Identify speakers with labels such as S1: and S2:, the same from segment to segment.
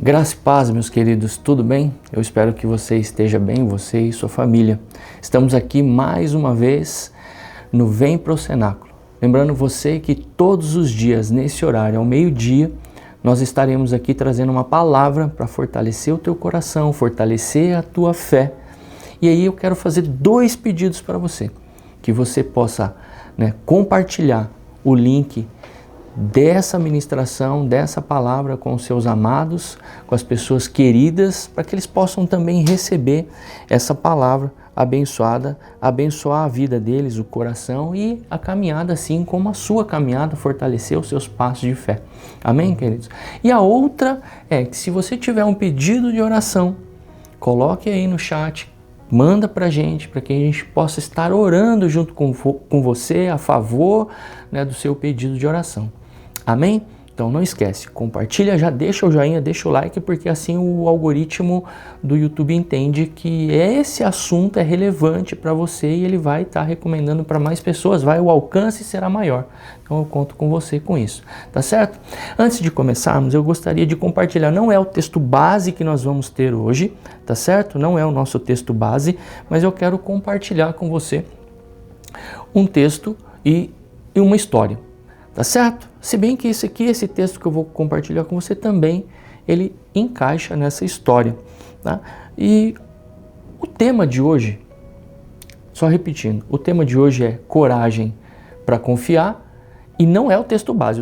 S1: Graça e paz, meus queridos, tudo bem? Eu espero que você esteja bem, você e sua família. Estamos aqui mais uma vez no Vem Pro Cenáculo. Lembrando você que todos os dias, nesse horário, ao meio-dia, nós estaremos aqui trazendo uma palavra para fortalecer o teu coração, fortalecer a tua fé. E aí eu quero fazer 2 pedidos para você. Que você possa compartilhar o link dessa ministração, dessa palavra com os seus amados, com as pessoas queridas, para que eles possam também receber essa palavra abençoada, abençoar a vida deles, o coração e a caminhada, assim como a sua caminhada, fortalecer os seus passos de fé. Amém, queridos? E a outra é que se você tiver um pedido de oração, coloque aí no chat, manda pra gente, para que a gente possa estar orando junto com você a favor do seu pedido de oração. Amém? Então não esquece, compartilha, já deixa o joinha, deixa o like, porque assim o algoritmo do YouTube entende que esse assunto é relevante para você e ele vai estar recomendando para mais pessoas, o alcance será maior. Então eu conto com você com isso, tá certo? Antes de começarmos, eu gostaria de compartilhar, não é o texto base que nós vamos ter hoje, tá certo? Não é o nosso texto base, mas eu quero compartilhar com você um texto e uma história. Tá certo? Se bem que esse texto que eu vou compartilhar com você também, ele encaixa nessa história, tá? E o tema de hoje, só repetindo, o tema de hoje é coragem para confiar e não é o texto base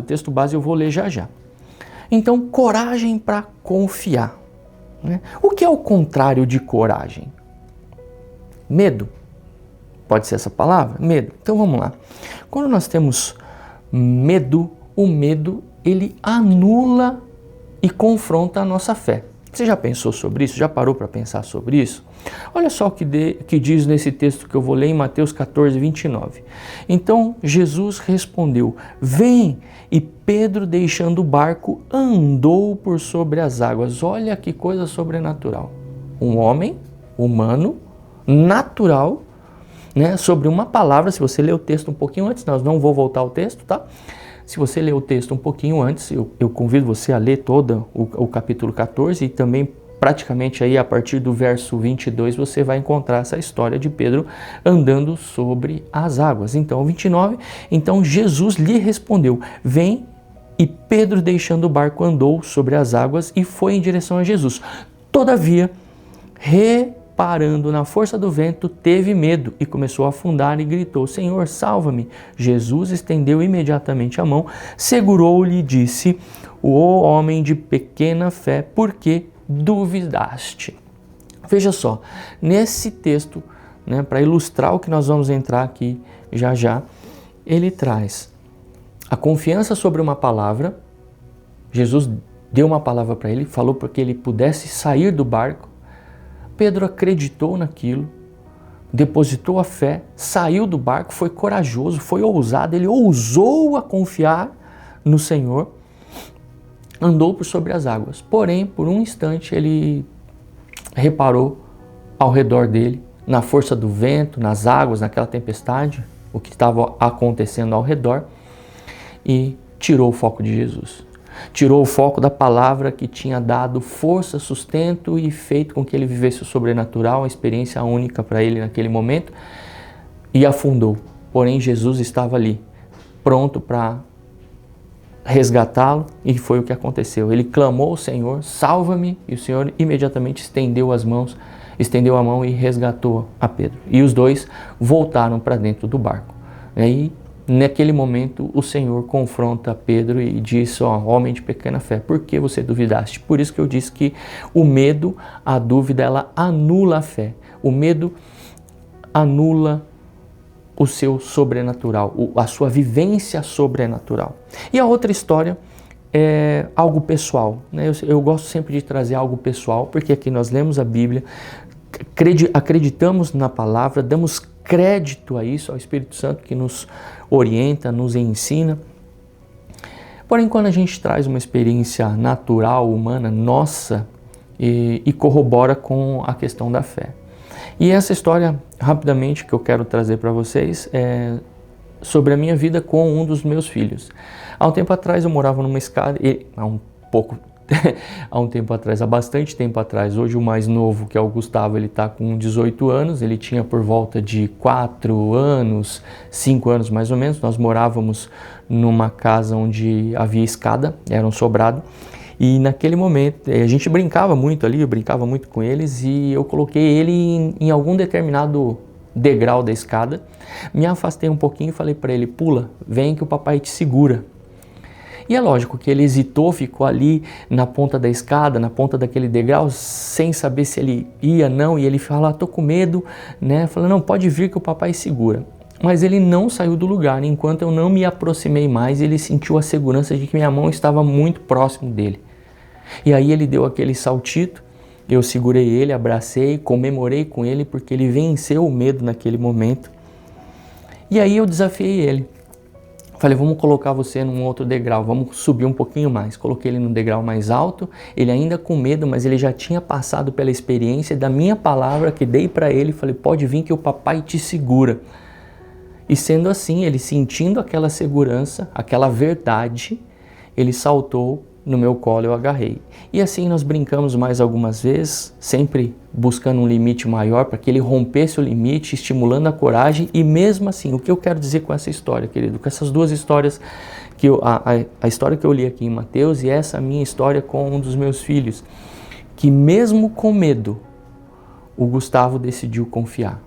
S1: eu vou ler já já. Então, coragem para confiar, né? O que é o contrário de coragem? Medo. Pode ser essa palavra? Medo. Então vamos lá. Quando nós temos medo, o medo ele anula e confronta a nossa fé. Você já pensou sobre isso? Já parou para pensar sobre isso? Olha só o que diz nesse texto que eu vou ler em Mateus 14, 29. Então Jesus respondeu: vem! E Pedro, deixando o barco, andou por sobre as águas. Olha que coisa sobrenatural. Um homem humano, natural, sobre uma palavra. Se você ler o texto um pouquinho antes, nós não vou voltar ao texto, tá? Se você ler o texto um pouquinho antes, eu convido você a ler todo o capítulo 14 e também praticamente aí a partir do verso 22 você vai encontrar essa história de Pedro andando sobre as águas. Então, 29, então Jesus lhe respondeu: vem, e Pedro, deixando o barco, andou sobre as águas e foi em direção a Jesus. Todavia, parando na força do vento, teve medo e começou a afundar e gritou: Senhor, salva-me! Jesus estendeu imediatamente a mão, segurou-lhe e disse: ó homem de pequena fé, por que duvidaste? Veja só, nesse texto, para ilustrar o que nós vamos entrar aqui já já, ele traz a confiança sobre uma palavra. Jesus deu uma palavra para ele, falou para que ele pudesse sair do barco. Pedro acreditou naquilo, depositou a fé, saiu do barco, foi corajoso, foi ousado, ele ousou a confiar no Senhor, andou por sobre as águas. Porém, por um instante, ele reparou ao redor dele, na força do vento, nas águas, naquela tempestade, o que estava acontecendo ao redor, e tirou o foco de Jesus. Tirou o foco da palavra que tinha dado força, sustento e feito com que ele vivesse o sobrenatural, a experiência única para ele naquele momento, e afundou. Porém, Jesus estava ali, pronto para resgatá-lo, e foi o que aconteceu. Ele clamou ao Senhor: salva-me, e o Senhor imediatamente estendeu a mão e resgatou a Pedro. E os dois voltaram para dentro do barco. E aí, naquele momento, o Senhor confronta Pedro e diz: homem de pequena fé, por que você duvidaste? Por isso que eu disse que o medo, a dúvida, ela anula a fé. O medo anula o seu sobrenatural, a sua vivência sobrenatural. E a outra história é algo pessoal. Eu gosto sempre de trazer algo pessoal, porque aqui nós lemos a Bíblia, acreditamos na palavra, damos crédito a isso, ao Espírito Santo que nos orienta, nos ensina. Porém, quando a gente traz uma experiência natural, humana, nossa, e corrobora com a questão da fé. E essa história, rapidamente, que eu quero trazer para vocês, é sobre a minha vida com um dos meus filhos. Há um tempo atrás eu morava numa escada, há um pouco há um tempo atrás, há bastante tempo atrás. Hoje o mais novo, que é o Gustavo, ele está com 18 anos, ele tinha por volta de 4 anos, 5 anos mais ou menos. Nós morávamos numa casa onde havia escada, era um sobrado, e naquele momento a gente brincava muito ali, eu brincava muito com eles, e eu coloquei ele em algum determinado degrau da escada, me afastei um pouquinho e falei para ele: pula, vem que o papai te segura. E é lógico que ele hesitou, ficou ali na ponta da escada, na ponta daquele degrau, sem saber se ele ia ou não, e ele fala: tô com medo, né? Falei: não, pode vir que o papai segura. Mas ele não saiu do lugar, enquanto eu não me aproximei mais, ele sentiu a segurança de que minha mão estava muito próximo dele. E aí ele deu aquele saltito, eu segurei ele, abracei, comemorei com ele, porque ele venceu o medo naquele momento. E aí eu desafiei ele. Falei: vamos colocar você num outro degrau, vamos subir um pouquinho mais. Coloquei ele no degrau mais alto, ele ainda com medo, mas ele já tinha passado pela experiência da minha palavra que dei para ele. Falei: pode vir que o papai te segura. E sendo assim, ele sentindo aquela segurança, aquela verdade, ele saltou no meu colo, eu agarrei. E assim nós brincamos mais algumas vezes, sempre buscando um limite maior para que ele rompesse o limite, estimulando a coragem. E mesmo assim, o que eu quero dizer com essa história, querido? Com essas duas histórias, a história que eu li aqui em Mateus e essa minha história com um dos meus filhos, que mesmo com medo, o Gustavo decidiu confiar.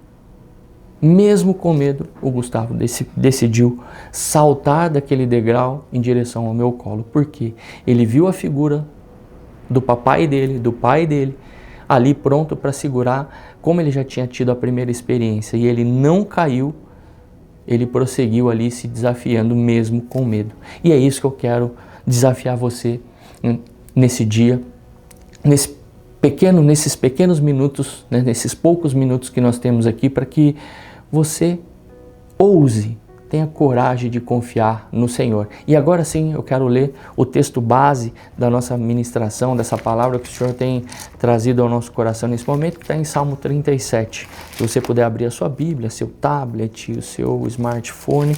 S1: Mesmo com medo, o Gustavo decidiu saltar daquele degrau em direção ao meu colo. Por quê? Ele viu a figura do papai dele, do pai dele, ali pronto para segurar, como ele já tinha tido a primeira experiência. E ele não caiu, ele prosseguiu ali se desafiando mesmo com medo. E é isso que eu quero desafiar você nesse dia, nesses pequenos minutos, né, nesses poucos minutos que nós temos aqui, para que você ouse, tenha coragem de confiar no Senhor. E agora sim, eu quero ler o texto base da nossa ministração, dessa palavra que o Senhor tem trazido ao nosso coração nesse momento, que está em Salmo 37. Se você puder abrir a sua Bíblia, seu tablet, o seu smartphone,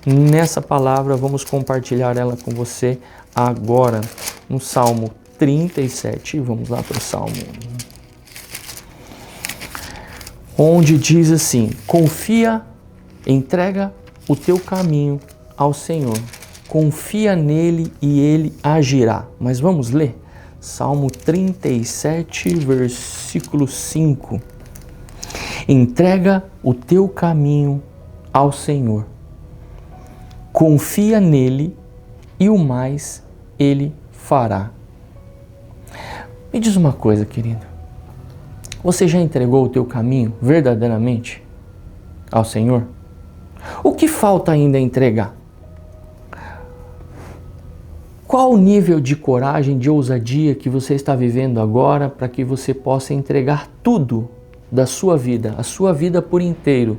S1: nessa palavra vamos compartilhar ela com você agora, no Salmo 37. Vamos lá para o Salmo, onde diz assim: confia, entrega o teu caminho ao Senhor, confia nele e ele agirá. Mas vamos ler? Salmo 37, versículo 5. Entrega o teu caminho ao Senhor, confia nele e o mais ele fará. Me diz uma coisa, querido. Você já entregou o teu caminho verdadeiramente ao Senhor? O que falta ainda entregar? Qual o nível de coragem, de ousadia que você está vivendo agora para que você possa entregar tudo da sua vida, a sua vida por inteiro,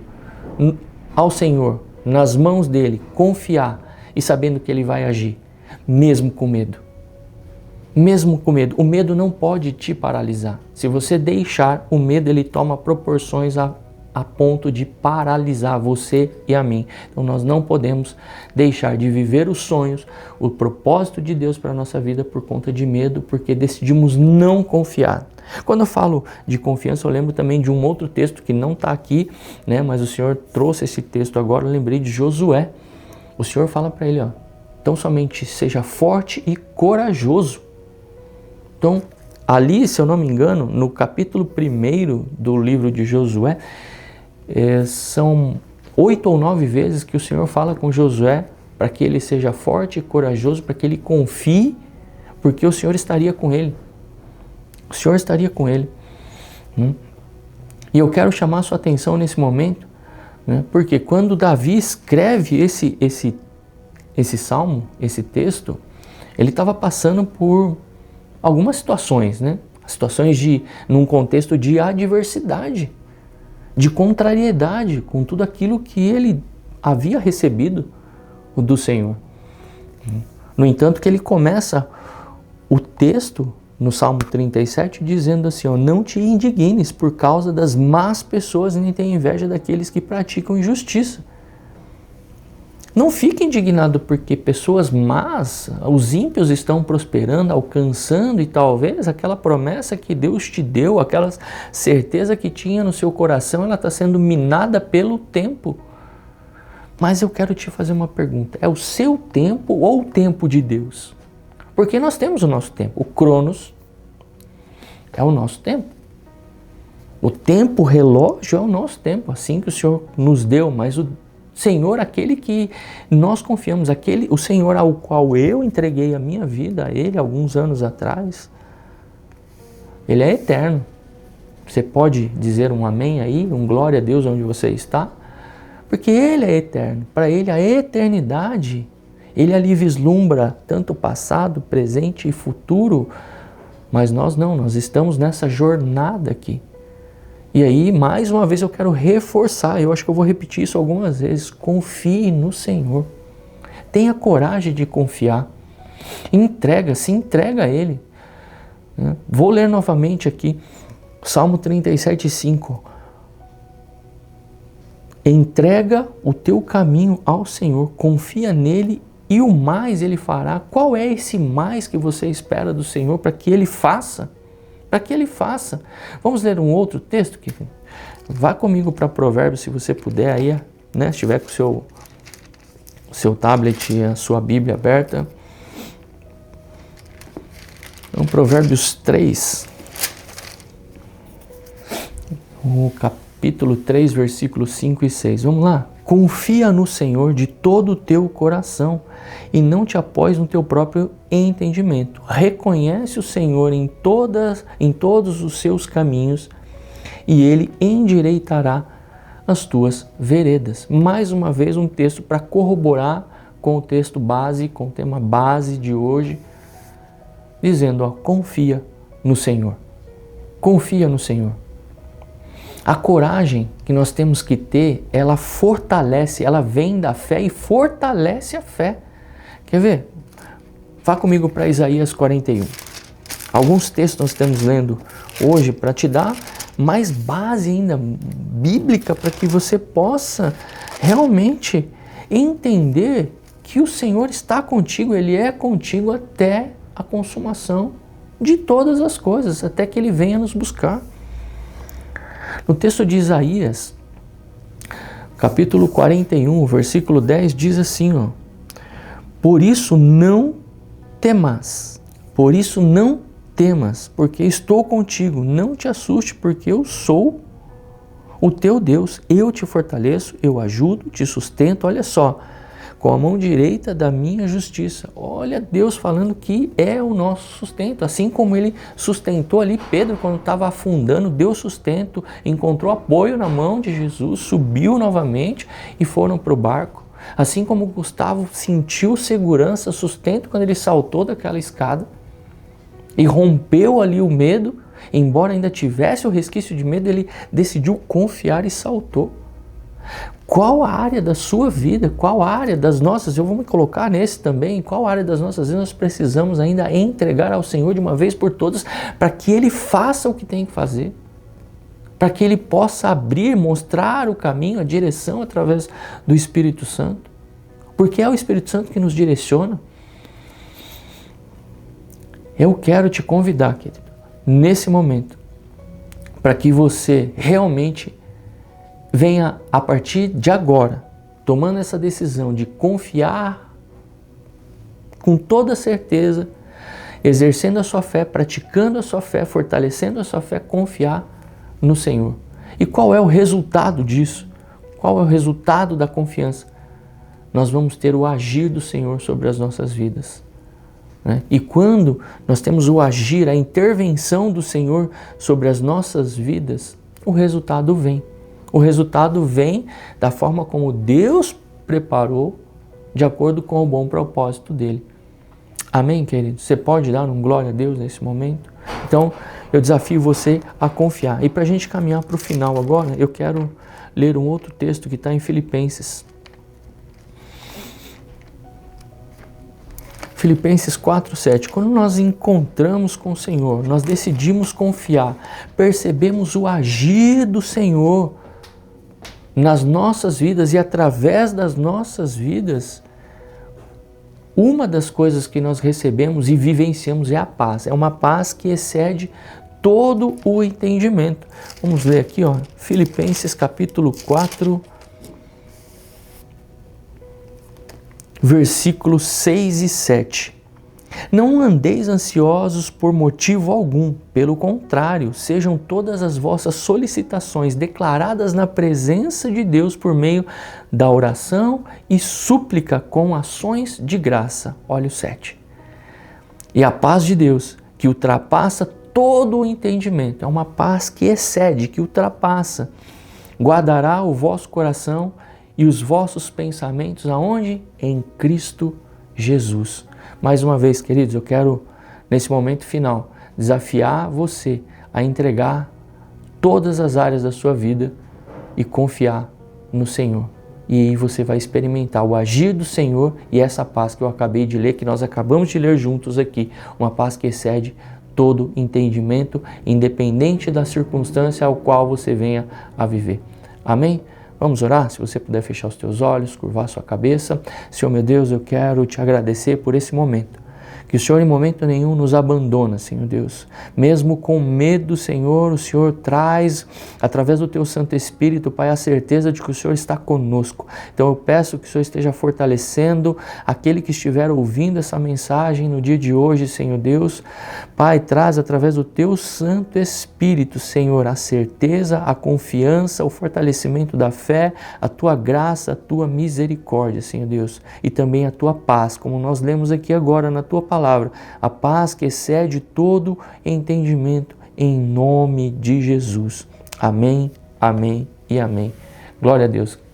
S1: ao Senhor, nas mãos dele, confiar e sabendo que ele vai agir, mesmo com medo? Mesmo com medo. O medo não pode te paralisar. Se você deixar, o medo ele toma proporções a ponto de paralisar você e a mim. Então nós não podemos deixar de viver os sonhos, o propósito de Deus para a nossa vida por conta de medo, porque decidimos não confiar. Quando eu falo de confiança, eu lembro também de um outro texto que não está aqui, né? Mas o Senhor trouxe esse texto agora, eu lembrei de Josué. O Senhor fala para ele, então somente seja forte e corajoso. Então, ali, se eu não me engano, no capítulo 1 do livro de Josué, são 8 ou 9 vezes que o Senhor fala com Josué para que ele seja forte e corajoso, para que ele confie, porque o Senhor estaria com ele. O Senhor estaria com ele. E eu quero chamar a sua atenção nesse momento, né? Porque quando Davi escreve esse salmo, esse texto, ele estava passando por algumas situações, né? Situações num contexto de adversidade, de contrariedade com tudo aquilo que ele havia recebido do Senhor. No entanto, que ele começa o texto no Salmo 37 dizendo assim, não te indignes por causa das más pessoas, nem tenha inveja daqueles que praticam injustiça. Não fique indignado porque pessoas más, os ímpios estão prosperando, alcançando, e talvez aquela promessa que Deus te deu, aquela certeza que tinha no seu coração, ela está sendo minada pelo tempo. Mas eu quero te fazer uma pergunta: é o seu tempo ou o tempo de Deus? Porque nós temos o nosso tempo. O Cronos é o nosso tempo. O tempo relógio é o nosso tempo, assim que o Senhor nos deu, mas o Senhor, aquele que nós confiamos, o Senhor ao qual eu entreguei a minha vida a Ele alguns anos atrás, Ele é eterno. Você pode dizer um amém aí, um glória a Deus onde você está? Porque Ele é eterno. Para Ele a eternidade, Ele ali vislumbra tanto passado, presente e futuro, mas nós não, nós estamos nessa jornada aqui. E aí, mais uma vez, eu quero reforçar, eu acho que eu vou repetir isso algumas vezes: confie no Senhor. Tenha coragem de confiar. Se entrega a Ele. Vou ler novamente aqui, Salmo 37:5. Entrega o teu caminho ao Senhor, confia nele e o mais Ele fará. Qual é esse mais que você espera do Senhor para que Ele faça? Para que Ele faça. Vamos ler um outro texto? Vá comigo para Provérbios, se você puder, aí, né? Se estiver com o seu tablet e a sua Bíblia aberta. Então, Provérbios 3, o capítulo 3, versículos 5 e 6. Vamos lá? Confia no Senhor de todo o teu coração e não te apoies no teu próprio entendimento. Reconhece o Senhor em todos os seus caminhos e Ele endireitará as tuas veredas. Mais uma vez um texto para corroborar com o texto base, com o tema base de hoje, dizendo, confia no Senhor. Confia no Senhor. A coragem que nós temos que ter, ela fortalece, ela vem da fé e fortalece a fé. Quer ver? Vá comigo para Isaías 41. Alguns textos nós estamos lendo hoje para te dar mais base ainda bíblica para que você possa realmente entender que o Senhor está contigo, Ele é contigo até a consumação de todas as coisas, até que Ele venha nos buscar. No texto de Isaías, capítulo 41, versículo 10, diz assim, por isso não temas, porque estou contigo, não te assuste, porque eu sou o teu Deus, eu te fortaleço, eu ajudo, te sustento, olha só, com a mão direita da minha justiça. Olha Deus falando que é o nosso sustento, assim como Ele sustentou ali Pedro quando estava afundando, deu sustento, encontrou apoio na mão de Jesus, subiu novamente e foram para o barco. Assim como Gustavo sentiu segurança, sustento quando ele saltou daquela escada e rompeu ali o medo, embora ainda tivesse o resquício de medo, ele decidiu confiar e saltou. Qual a área da sua vida, qual área das nossas, eu vou me colocar nesse também, qual área das nossas vidas nós precisamos ainda entregar ao Senhor de uma vez por todas, para que Ele faça o que tem que fazer, para que Ele possa abrir, mostrar o caminho, a direção através do Espírito Santo, porque é o Espírito Santo que nos direciona. Eu quero te convidar, querido, nesse momento, para que você realmente venha, a partir de agora, tomando essa decisão de confiar com toda certeza, exercendo a sua fé, praticando a sua fé, fortalecendo a sua fé, confiar no Senhor. E qual é o resultado disso? Qual é o resultado da confiança? Nós vamos ter o agir do Senhor sobre as nossas vidas. E quando nós temos o agir, a intervenção do Senhor sobre as nossas vidas, o resultado vem. O resultado vem da forma como Deus preparou, de acordo com o bom propósito dele. Amém, querido? Você pode dar um glória a Deus nesse momento? Então, eu desafio você a confiar. E para a gente caminhar para o final agora, eu quero ler um outro texto que está em Filipenses. Filipenses 4:7. Quando nós encontramos com o Senhor, nós decidimos confiar, percebemos o agir do Senhor nas nossas vidas e através das nossas vidas, uma das coisas que nós recebemos e vivenciamos é a paz. É uma paz que excede todo o entendimento. Vamos ler aqui, ó, Filipenses capítulo 4, versículos 6 e 7. Não andeis ansiosos por motivo algum, pelo contrário, sejam todas as vossas solicitações declaradas na presença de Deus por meio da oração e súplica com ações de graça. Olha o 7. E a paz de Deus, que ultrapassa todo o entendimento, é uma paz que excede, que ultrapassa, guardará o vosso coração e os vossos pensamentos aonde? Em Cristo Jesus. Mais uma vez, queridos, eu quero, nesse momento final, desafiar você a entregar todas as áreas da sua vida e confiar no Senhor. E aí você vai experimentar o agir do Senhor e essa paz que eu acabei de ler, que nós acabamos de ler juntos aqui, uma paz que excede todo entendimento, independente da circunstância ao qual você venha a viver. Amém? Vamos orar? Se você puder fechar os teus olhos, curvar a sua cabeça. Senhor meu Deus, eu quero te agradecer por esse momento. Que o Senhor em momento nenhum nos abandona, Senhor Deus. Mesmo com medo, Senhor, o Senhor traz, através do Teu Santo Espírito, Pai, a certeza de que o Senhor está conosco. Então eu peço que o Senhor esteja fortalecendo aquele que estiver ouvindo essa mensagem no dia de hoje, Senhor Deus. Pai, traz através do Teu Santo Espírito, Senhor, a certeza, a confiança, o fortalecimento da fé, a Tua graça, a Tua misericórdia, Senhor Deus. E também a Tua paz, como nós lemos aqui agora na Tua palavra, a paz que excede todo entendimento, em nome de Jesus. Amém, amém e amém. Glória a Deus.